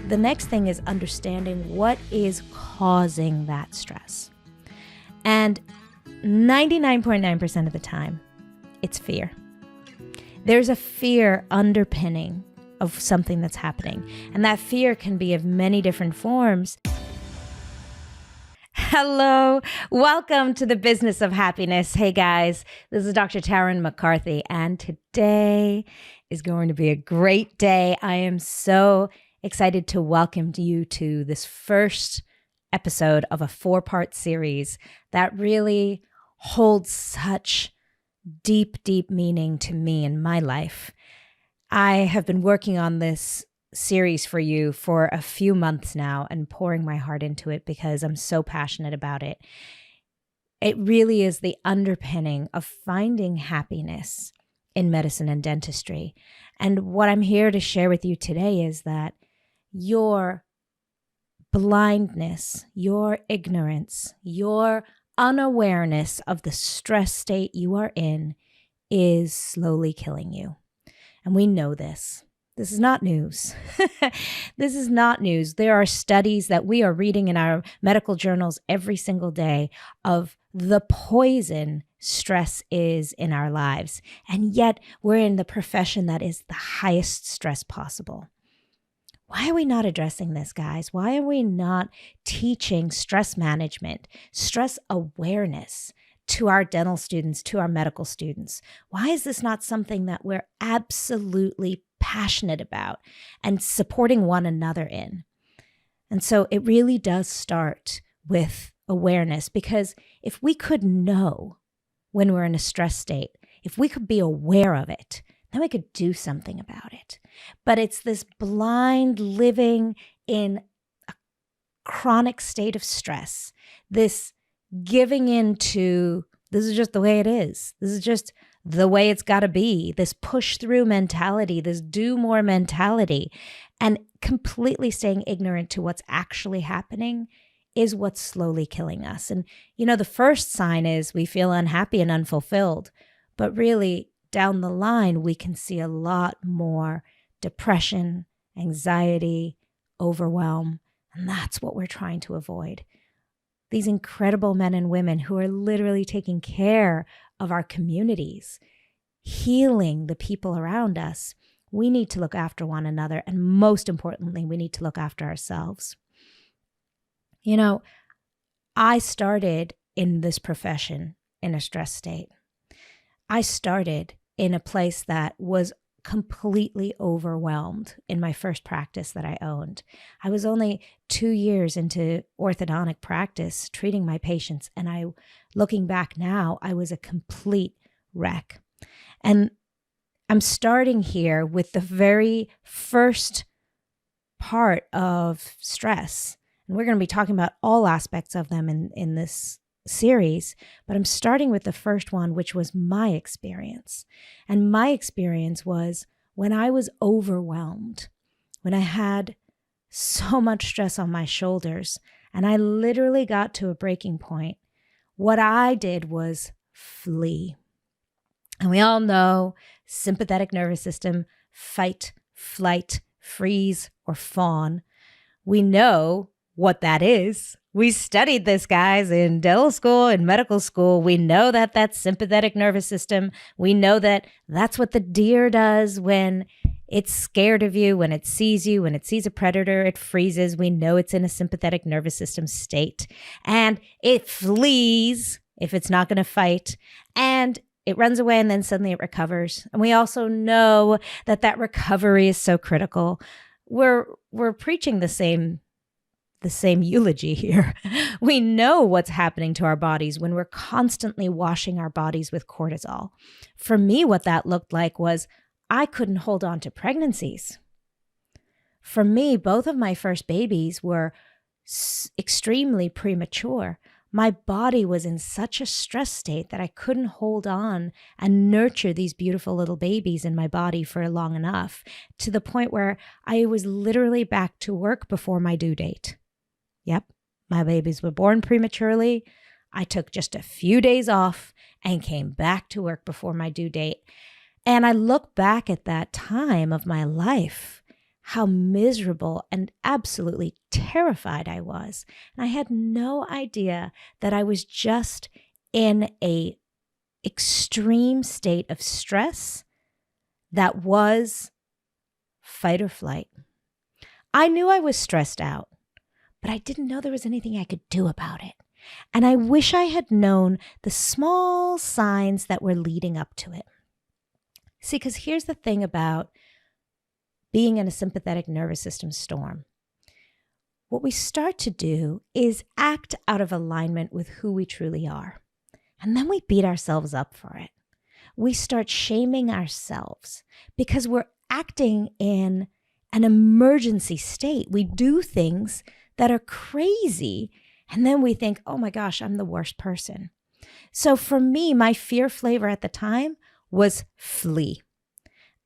the next thing is understanding what is causing that stress. And 99.9% of the time, it's fear. There's a fear underpinning of something that's happening. And that fear can be of many different forms. Hello, welcome to the Business of Happiness. Hey guys, this is Dr. Tarryn MacCarthy, and today is going to be a great day. I am so excited to welcome you to this first episode of a 4-part series that really holds such deep, deep meaning to me in my life. I have been working on this series for you for a few months now and pouring my heart into it because I'm so passionate about it. It really is the underpinning of finding happiness in medicine and dentistry. And what I'm here to share with you today is that your blindness, your ignorance, your unawareness of the stress state you are in is slowly killing you. And we know this. This is not news. This is not news. There are studies that we are reading in our medical journals every single day of the poison stress is in our lives. And yet we're in the profession that is the highest stress possible. Why are we not addressing this, guys? Why are we not teaching stress management, stress awareness to our dental students, to our medical students? Why is this not something that we're absolutely passionate about and supporting one another in? And so it really does start with awareness, because if we could know when we're in a stress state, if we could be aware of it, then we could do something about it. But it's this blind living in a chronic state of stress, this giving into, this is just the way it is. This is just the way it's got to be. This push through mentality, this do more mentality, and completely staying ignorant to what's actually happening is what's slowly killing us. And, the first sign is we feel unhappy and unfulfilled, but really down the line, we can see a lot more depression, anxiety, overwhelm, and that's what we're trying to avoid. These incredible men and women who are literally taking care of our communities, healing the people around us, we need to look after one another. And most importantly, we need to look after ourselves. I started in this profession in a stress state. I started in a place that was completely overwhelmed in my first practice that I owned. I was only 2 years into orthodontic practice treating my patients, and looking back now, I was a complete wreck. And I'm starting here with the very first part of stress. And we're going to be talking about all aspects of them in this series, but I'm starting with the first one, which was my experience. And my experience was when I was overwhelmed, when I had so much stress on my shoulders, and I literally got to a breaking point. What I did was flee. And we all know sympathetic nervous system, fight, flight, freeze, or fawn. We know what that is. We studied this, guys, in dental school, in medical school. We know that that's sympathetic nervous system. We know that that's what the deer does when it's scared of you, when it sees you, when it sees a predator, it freezes. We know it's in a sympathetic nervous system state. And it flees if it's not going to fight. And it runs away, and then suddenly it recovers. And we also know that recovery is so critical. We're preaching the same eulogy here. We know what's happening to our bodies when we're constantly washing our bodies with cortisol. For me, what that looked like was I couldn't hold on to pregnancies. For me, both of my first babies were extremely premature. My body was in such a stress state that I couldn't hold on and nurture these beautiful little babies in my body for long enough, to the point where I was literally back to work before my due date. Yep, my babies were born prematurely. I took just a few days off and came back to work before my due date. And I look back at that time of my life, how miserable and absolutely terrified I was. And I had no idea that I was just in a extreme state of stress that was fight or flight. I knew I was stressed out, but I didn't know there was anything I could do about it. And I wish I had known the small signs that were leading up to it. See, because here's the thing about being in a sympathetic nervous system storm. What we start to do is act out of alignment with who we truly are. And then we beat ourselves up for it. We start shaming ourselves because we're acting in an emergency state. We do things that are crazy, and then we think, oh my gosh, I'm the worst person. So for me, my fear flavor at the time was flee.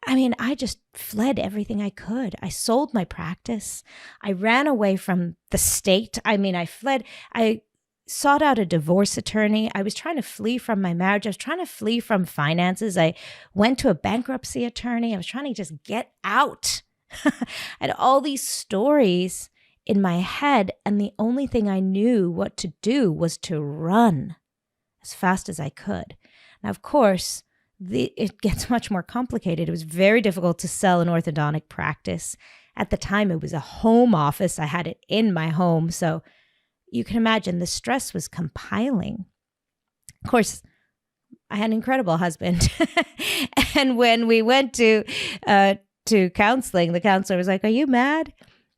I mean, I just fled everything I could. I sold my practice. I ran away from the state. I sought out a divorce attorney. I was trying to flee from my marriage. I was trying to flee from finances. I went to a bankruptcy attorney. I was trying to just get out. I had all these stories in my head, and the only thing I knew what to do was to run as fast as I could. Now, of course, it gets much more complicated. It was very difficult to sell an orthodontic practice. At the time, it was a home office. I had it in my home. So you can imagine the stress was compiling. Of course, I had an incredible husband. And when we went to counseling, the counselor was like, "Are you mad?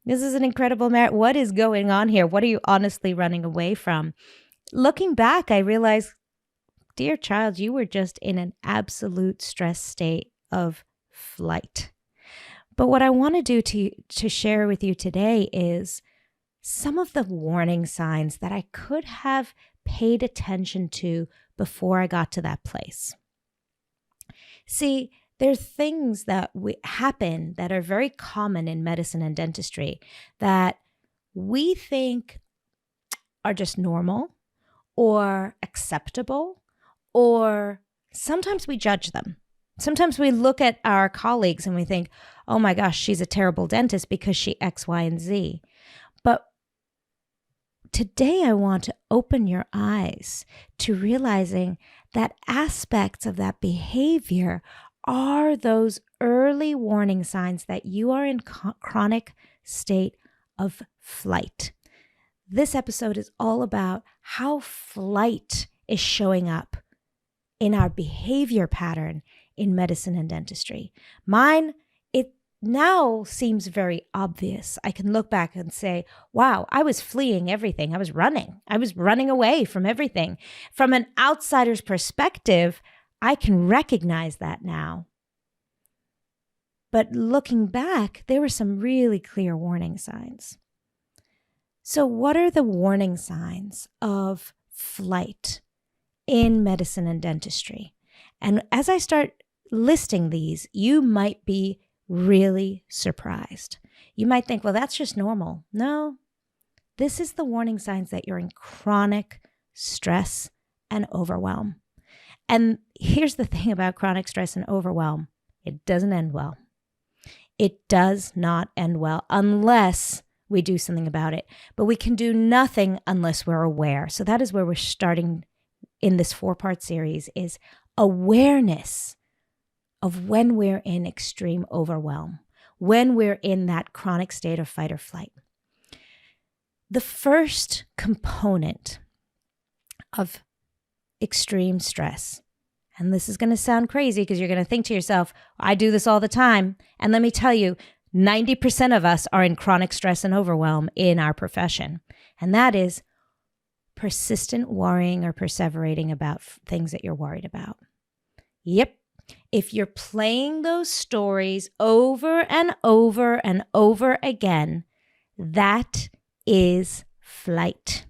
This is an incredible marriage. What is going on here? What are you honestly running away from?" Looking back, I realized, dear child, you were just in an absolute stress state of flight. But what I want to do to share with you today is some of the warning signs that I could have paid attention to before I got to that place. See, there's things that happen that are very common in medicine and dentistry that we think are just normal or acceptable, or sometimes we judge them. Sometimes we look at our colleagues and we think, oh my gosh, she's a terrible dentist because she X, Y, and Z. But today I want to open your eyes to realizing that aspects of that behavior are those early warning signs that you are in chronic state of flight. This episode is all about how flight is showing up in our behavior pattern in medicine and dentistry. Mine, it now seems very obvious. I can look back and say, wow, I was fleeing everything. I was running away from everything. From an outsider's perspective, I can recognize that now. But looking back, there were some really clear warning signs. So what are the warning signs of flight in medicine and dentistry? And as I start listing these, you might be really surprised. You might think, well, that's just normal. No, this is the warning signs that you're in chronic stress and overwhelm. And here's the thing about chronic stress and overwhelm. It doesn't end well. It does not end well unless we do something about it. But we can do nothing unless we're aware. So that is where we're starting in this 4-part series, is awareness of when we're in extreme overwhelm, when we're in that chronic state of fight or flight. The first component of extreme stress, and this is going to sound crazy because you're going to think to yourself, I do this all the time. And let me tell you, 90% of us are in chronic stress and overwhelm in our profession. And that is persistent worrying or perseverating about things that you're worried about. Yep. If you're playing those stories over and over and over again, that is flight.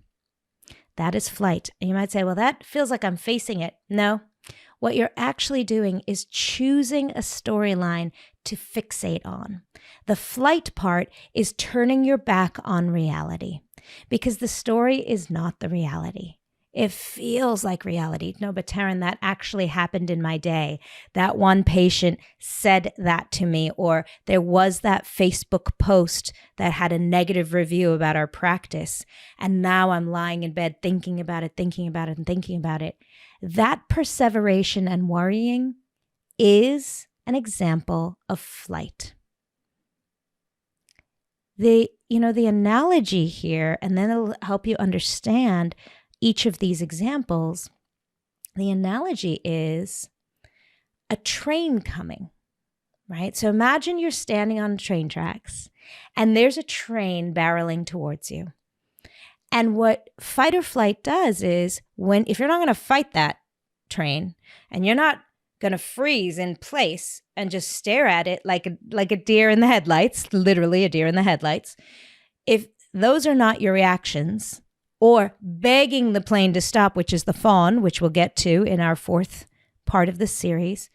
That is flight. And you might say, well, that feels like I'm facing it. No. What you're actually doing is choosing a storyline to fixate on. The flight part is turning your back on reality, because the story is not the reality. It feels like reality. No, but Tarryn, that actually happened in my day. That one patient said that to me, or there was that Facebook post that had a negative review about our practice. And now I'm lying in bed thinking about it, thinking about it, and thinking about it. That perseveration and worrying is an example of flight. The analogy here, and then it'll help you understand each of these examples. The analogy is a train coming, right? So imagine you're standing on train tracks and there's a train barreling towards you. And what fight or flight does is if you're not going to fight that train and you're not going to freeze in place and just stare at it like a deer in the headlights, literally a deer in the headlights, if those are not your reactions, or begging the plane to stop, which is the fawn, which we'll get to in our fourth part of the series,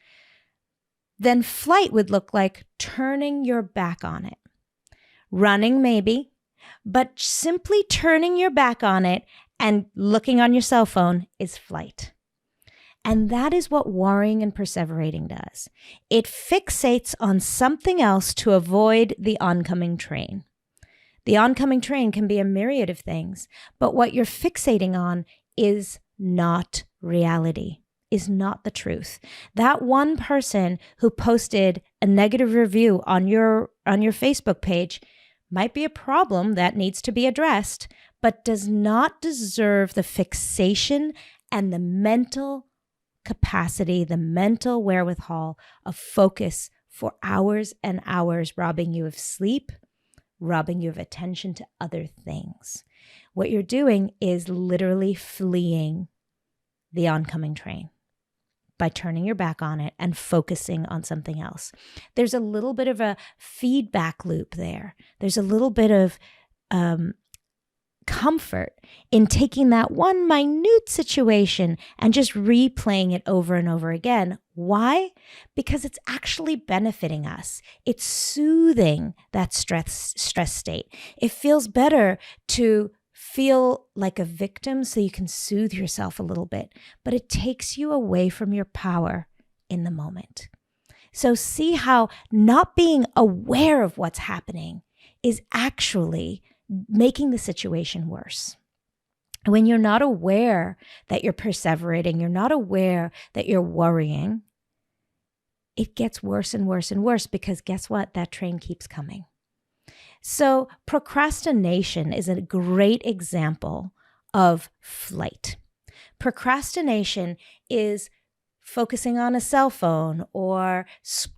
then flight would look like turning your back on it. Running maybe, but simply turning your back on it and looking on your cell phone is flight. And that is what worrying and perseverating does. It fixates on something else to avoid the oncoming train. The oncoming train can be a myriad of things, but what you're fixating on is not reality, is not the truth. That one person who posted a negative review on your Facebook page might be a problem that needs to be addressed, but does not deserve the fixation and the mental capacity, the mental wherewithal of focus for hours and hours, robbing you of sleep, robbing you of attention to other things. What you're doing is literally fleeing the oncoming train by turning your back on it and focusing on something else. There's a little bit of a feedback loop there. There's a little bit of comfort in taking that one minute situation and just replaying it over and over again. Why? Because it's actually benefiting us. It's soothing that stress state. It feels better to feel like a victim so you can soothe yourself a little bit, but it takes you away from your power in the moment. So see how not being aware of what's happening is actually making the situation worse. When you're not aware that you're perseverating, you're not aware that you're worrying, it gets worse and worse and worse because guess what? That train keeps coming. So procrastination is a great example of flight. Procrastination is focusing on a cell phone or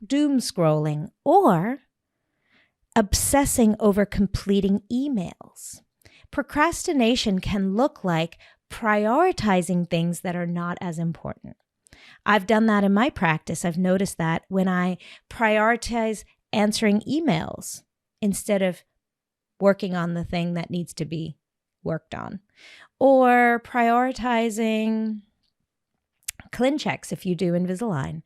doom scrolling or obsessing over completing emails. Procrastination can look like prioritizing things that are not as important. I've done that in my practice. I've noticed that when I prioritize answering emails instead of working on the thing that needs to be worked on, or prioritizing ClinChecks if you do Invisalign.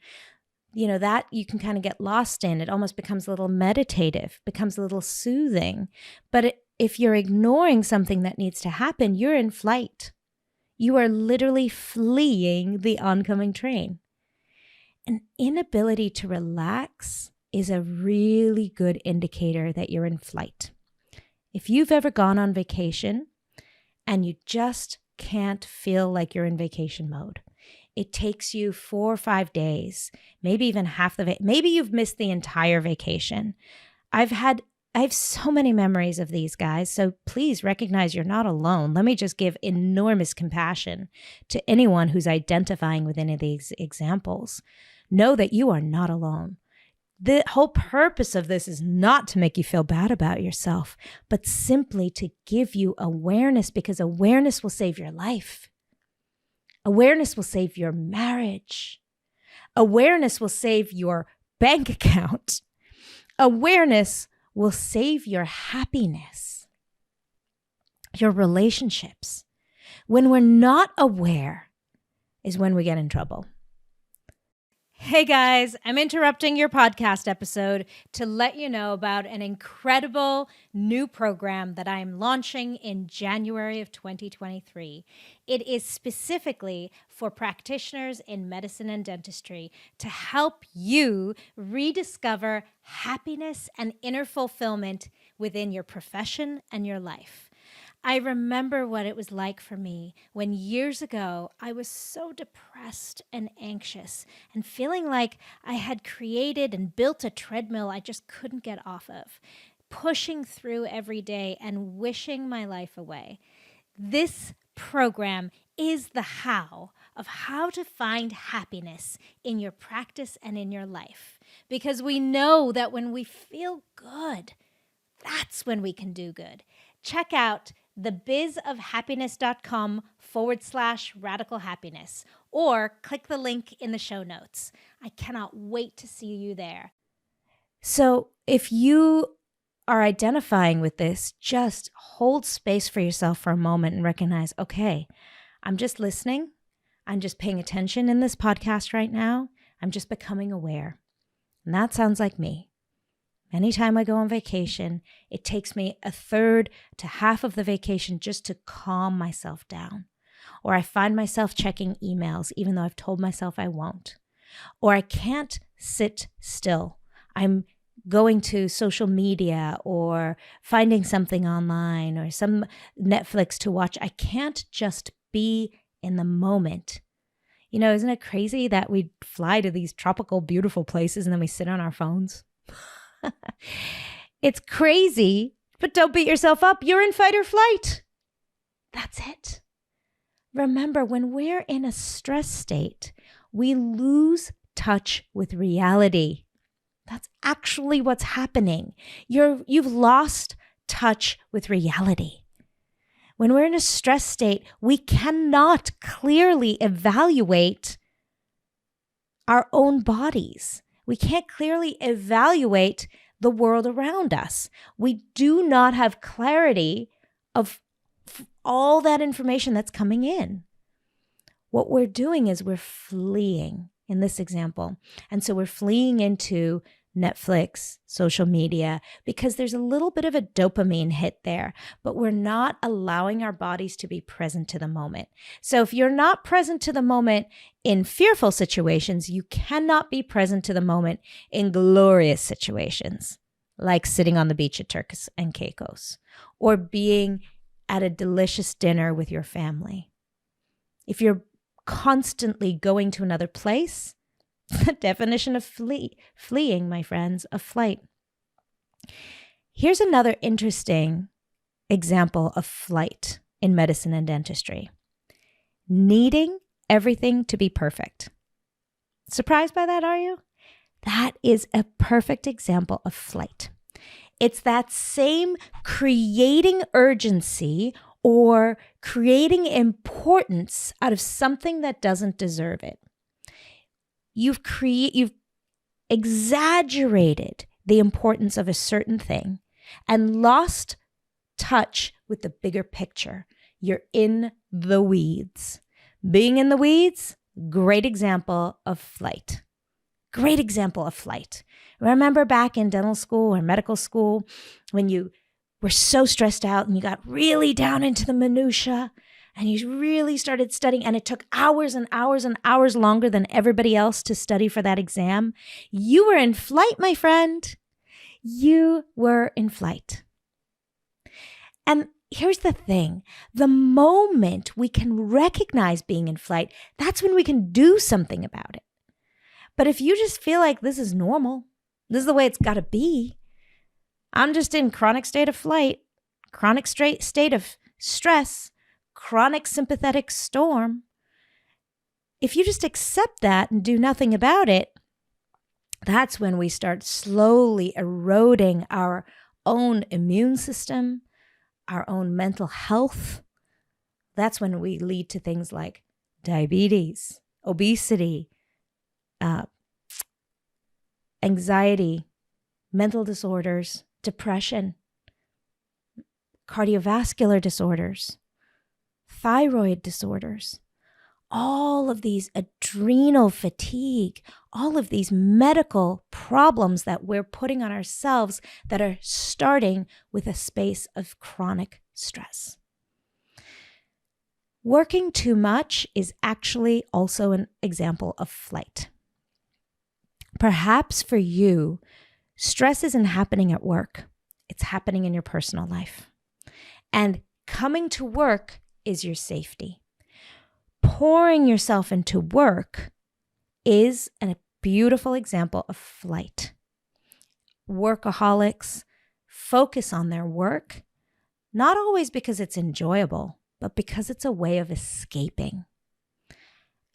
That you can kind of get lost in. It almost becomes a little meditative, becomes a little soothing. But if you're ignoring something that needs to happen, you're in flight. You are literally fleeing the oncoming train. An inability to relax is a really good indicator that you're in flight. If you've ever gone on vacation and you just can't feel like you're in vacation mode, it takes you 4 or 5 days, maybe even half of it. Maybe you've missed the entire vacation. I have so many memories of these guys. So please recognize you're not alone. Let me just give enormous compassion to anyone who's identifying with any of these examples. Know that you are not alone. The whole purpose of this is not to make you feel bad about yourself, but simply to give you awareness, because awareness will save your life. Awareness will save your marriage. Awareness will save your bank account. Awareness will save your happiness, your relationships. When we're not aware is when we get in trouble. Hey guys, I'm interrupting your podcast episode to let you know about an incredible new program that I'm launching in January of 2023. It is specifically for practitioners in medicine and dentistry to help you rediscover happiness and inner fulfillment within your profession and your life. I remember what it was like for me when years ago I was so depressed and anxious and feeling like I had created and built a treadmill I just couldn't get off of, pushing through every day and wishing my life away. This program is the how of how to find happiness in your practice and in your life. Because we know that when we feel good, that's when we can do good. Check out thebizofhappiness.com/radical happiness or click the link in the show notes. I cannot wait to see you there. So if you are identifying with this, just hold space for yourself for a moment and recognize, okay, I'm just listening. I'm just paying attention in this podcast right now. I'm just becoming aware. And that sounds like me. Anytime I go on vacation, it takes me a third to half of the vacation just to calm myself down. Or I find myself checking emails, even though I've told myself I won't. Or I can't sit still. I'm going to social media or finding something online or some Netflix to watch. I can't just be in the moment. You know, isn't it crazy that we fly to these tropical, beautiful places and then we sit on our phones? It's crazy, but don't beat yourself up. You're in fight or flight. That's it. Remember, when we're in a stress state, we lose touch with reality. That's actually what's happening. You've lost touch with reality. When we're in a stress state, we cannot clearly evaluate our own bodies. We can't clearly evaluate the world around us. We do not have clarity of all that information that's coming in. What we're doing is we're fleeing in this example. And so we're fleeing into Netflix, social media, because there's a little bit of a dopamine hit there, but we're not allowing our bodies to be present to the moment. So if you're not present to the moment in fearful situations, you cannot be present to the moment in glorious situations, like sitting on the beach at Turks and Caicos, or being at a delicious dinner with your family. If you're constantly going to another place, the definition of fleeing, my friends, of flight. Here's another interesting example of flight in medicine and dentistry. Needing everything to be perfect. Surprised by that, are you? That is a perfect example of flight. It's that same creating urgency or creating importance out of something that doesn't deserve it. You've exaggerated the importance of a certain thing and lost touch with the bigger picture. You're in the weeds. Being in the weeds, great example of flight. Great example of flight. Remember back in dental school or medical school when you were so stressed out and you got really down into the minutia and you really started studying and it took hours and hours and hours longer than everybody else to study for that exam? You were in flight, my friend. You were in flight. And here's the thing. The moment we can recognize being in flight, that's when we can do something about it. But if you just feel like this is normal, this is the way it's got to be, I'm just in chronic state of flight, chronic state of stress, chronic sympathetic storm. If you just accept that and do nothing about it, that's when we start slowly eroding our own immune system, our own mental health. That's when we lead to things like diabetes, obesity, anxiety, mental disorders, depression, cardiovascular disorders, thyroid disorders, all of these adrenal fatigue, all of these medical problems that we're putting on ourselves that are starting with a space of chronic stress. Working too much is actually also an example of flight. Perhaps for you, stress isn't happening at work. It's happening in your personal life. And coming to work is your safety. Pouring yourself into work is a beautiful example of flight. Workaholics focus on their work, not always because it's enjoyable, but because it's a way of escaping.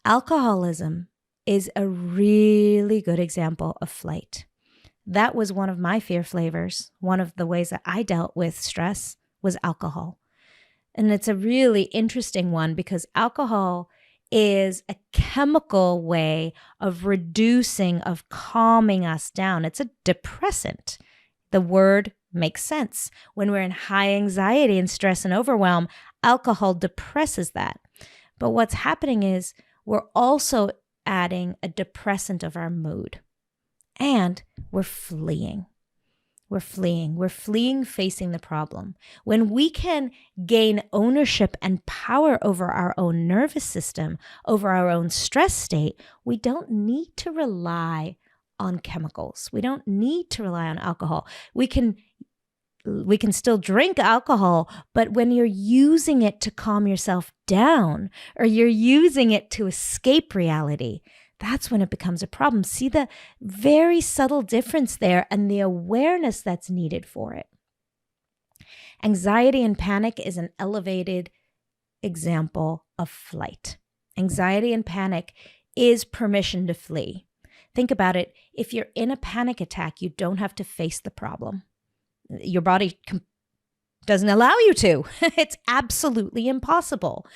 Alcoholism is a really good example of flight. That was one of my fear flavors. One of the ways that I dealt with stress was alcohol. And it's a really interesting one because alcohol is a chemical way of reducing, of calming us down. It's a depressant. The word makes sense. When we're in high anxiety and stress and overwhelm, alcohol depresses that. But what's happening is we're also adding a depressant of our mood. And we're fleeing. We're fleeing facing the problem. When we can gain ownership and power over our own nervous system, over our own stress state, we don't need to rely on chemicals. We don't need to rely on alcohol. We can still drink alcohol, but when you're using it to calm yourself down or you're using it to escape reality, that's when it becomes a problem. See the very subtle difference there and the awareness that's needed for it. Anxiety and panic is an elevated example of flight. Anxiety and panic is permission to flee. Think about it. If you're in a panic attack, you don't have to face the problem. Your body doesn't allow you to. It's absolutely impossible.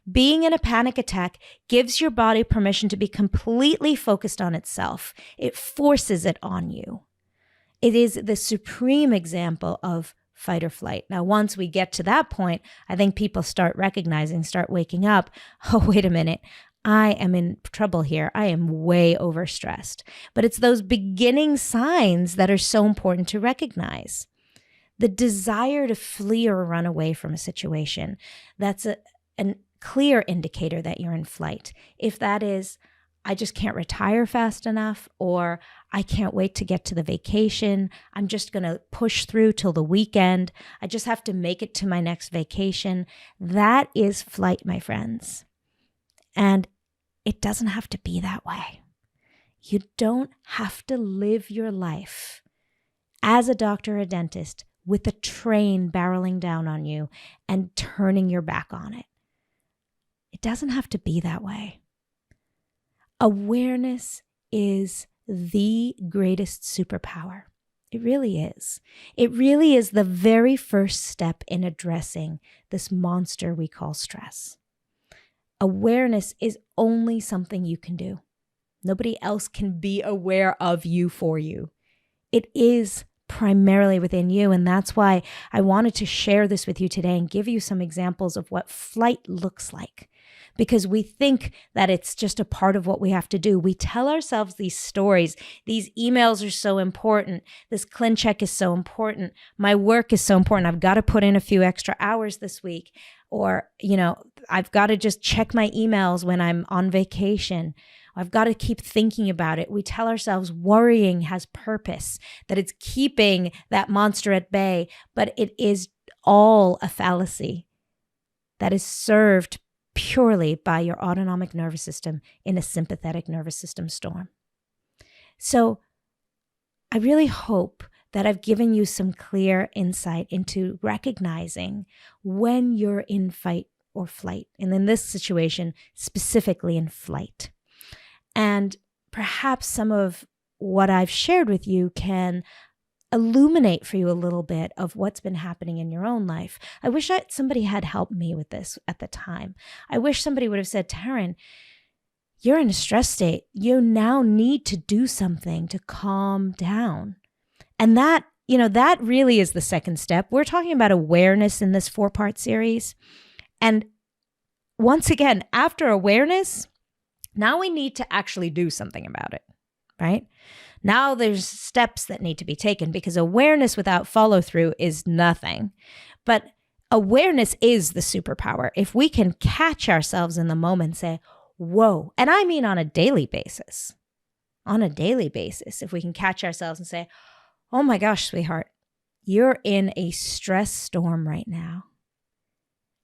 Being in a panic attack gives your body permission to be completely focused on itself. It forces it on you. It is the supreme example of fight or flight. Now, once we get to that point, I think people start recognizing, start waking up. Oh, wait a minute. I am in trouble here. I am way overstressed. But it's those beginning signs that are so important to recognize. The desire to flee or run away from a situation, that's a clear indicator that you're in flight. If that is, I just can't retire fast enough, or I can't wait to get to the vacation, I'm just going to push through till the weekend, I just have to make it to my next vacation, that is flight, my friends. And it doesn't have to be that way. You don't have to live your life as a doctor or a dentist with a train barreling down on you and turning your back on it. It doesn't have to be that way. Awareness is the greatest superpower. It really is. It really is the very first step in addressing this monster we call stress. Awareness is only something you can do. Nobody else can be aware of you for you. It is primarily within you. And that's why I wanted to share this with you today and give you some examples of what flight looks like. Because we think that it's just a part of what we have to do. We tell ourselves these stories. These emails are so important. This ClinCheck is so important. My work is so important. I've got to put in a few extra hours this week. Or, I've got to just check my emails when I'm on vacation. I've got to keep thinking about it. We tell ourselves worrying has purpose, that it's keeping that monster at bay, but it is all a fallacy that is served purely by your autonomic nervous system in a sympathetic nervous system storm. So I really hope that I've given you some clear insight into recognizing when you're in fight or flight, and in this situation, specifically in flight. And perhaps some of what I've shared with you can illuminate for you a little bit of what's been happening in your own life. I wish somebody had helped me with this at the time. I wish somebody would have said, Tarryn, you're in a stress state. You now need to do something to calm down. And that really is the second step. We're talking about awareness in this 4-part series. And once again, after awareness, now we need to actually do something about it. right? Now there's steps that need to be taken, because awareness without follow through is nothing. But awareness is the superpower. If we can catch ourselves in the moment and say, whoa, and I mean on a daily basis, if we can catch ourselves and say, oh my gosh, sweetheart, you're in a stress storm right now.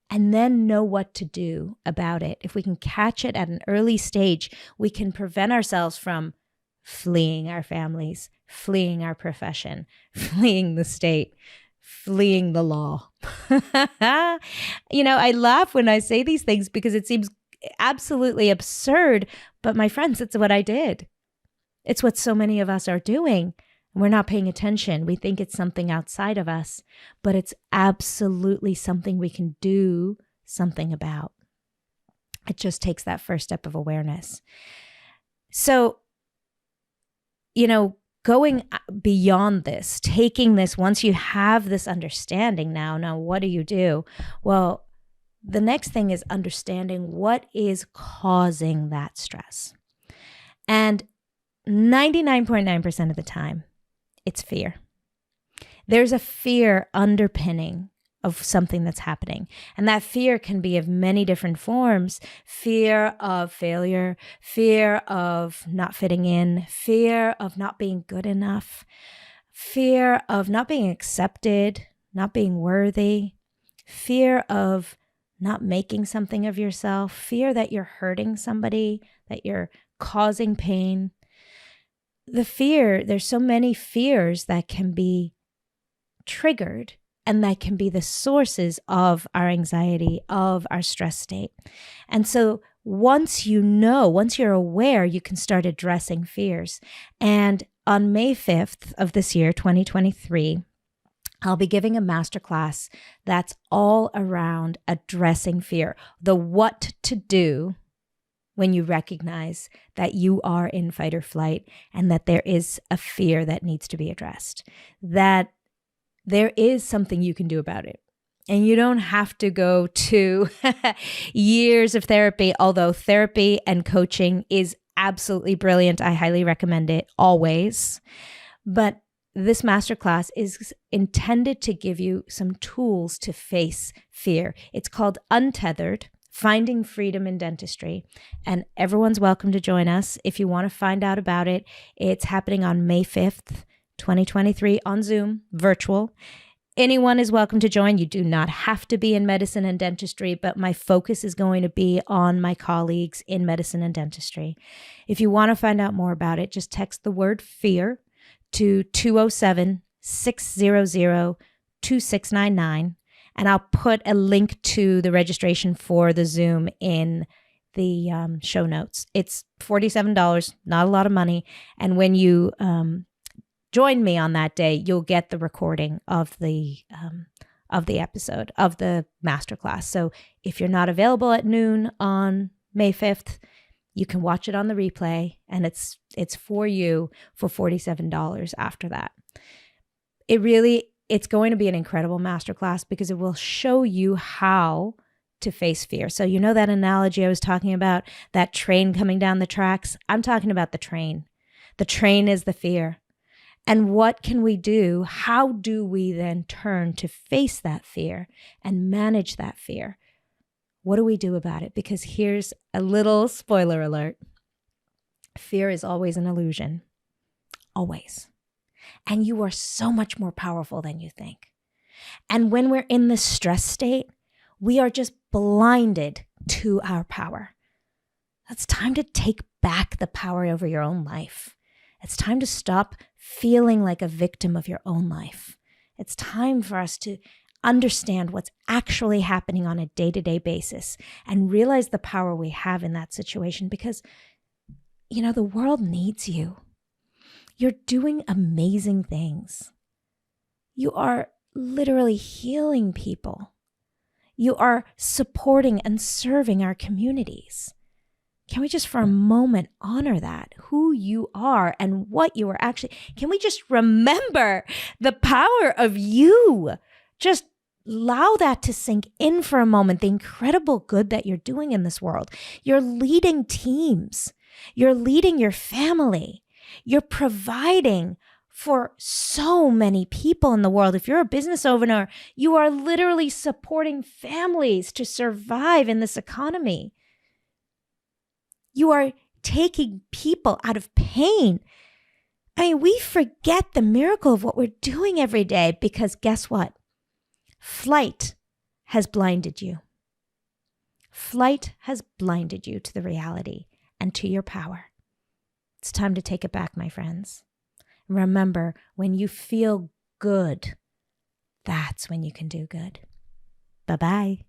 And then know what to do about it. If we can catch it at an early stage, we can prevent ourselves from fleeing our families, fleeing our profession, fleeing the state, fleeing the law. I laugh when I say these things because it seems absolutely absurd. But my friends, it's what I did. It's what so many of us are doing. We're not paying attention. We think it's something outside of us, but it's absolutely something we can do something about. It just takes that first step of awareness. So, going beyond this, taking this, once you have this understanding now what do you do? Well, the next thing is understanding what is causing that stress. And 99.9% of the time, it's fear. There's a fear underpinning of something that's happening. And that fear can be of many different forms. Fear of failure, fear of not fitting in, fear of not being good enough, fear of not being accepted, not being worthy, fear of not making something of yourself, fear that you're hurting somebody, that you're causing pain. There's so many fears that can be triggered and that can be the sources of our anxiety, of our stress state. And so once you're aware, you can start addressing fears. And on May 5th of this year, 2023, I'll be giving a masterclass that's all around addressing fear, the what to do when you recognize that you are in fight or flight and that there is a fear that needs to be addressed, that there is something you can do about it. And you don't have to go to years of therapy, although therapy and coaching is absolutely brilliant. I highly recommend it always. But this masterclass is intended to give you some tools to face fear. It's called Untethered: Finding Freedom in Dentistry. And everyone's welcome to join us. If you want to find out about it, it's happening on May 5th, 2023 on Zoom, virtual. Anyone is welcome to join. You do not have to be in medicine and dentistry, but my focus is going to be on my colleagues in medicine and dentistry. If you want to find out more about it, just text the word fear to 207-600-2699. And I'll put a link to the registration for the Zoom in the show notes. It's $47, not a lot of money. And when you join me on that day, you'll get the recording of the episode of the masterclass. So if you're not available at noon on May 5th, you can watch it on the replay, and it's for you for $47 after that. It's going to be an incredible masterclass because it will show you how to face fear. So you know that analogy I was talking about, that train coming down the tracks? I'm talking about the train. The train is the fear. And what can we do? How do we then turn to face that fear and manage that fear? What do we do about it? Because here's a little spoiler alert. Fear is always an illusion. Always. And you are so much more powerful than you think. And when we're in this stress state, we are just blinded to our power. It's time to take back the power over your own life. It's time to stop feeling like a victim of your own life. It's time for us to understand what's actually happening on a day-to-day basis and realize the power we have in that situation because, the world needs you. You're doing amazing things. You are literally healing people. You are supporting and serving our communities. Can we just for a moment honor that, who you are and what you are actually, can we just remember the power of you? Just allow that to sink in for a moment, the incredible good that you're doing in this world. You're leading teams. You're leading your family. You're providing for so many people in the world. If you're a business owner, you are literally supporting families to survive in this economy. You are taking people out of pain. I mean, we forget the miracle of what we're doing every day because guess what? Flight has blinded you. Flight has blinded you to the reality and to your power. It's time to take it back, my friends. Remember, when you feel good, that's when you can do good. Bye-bye.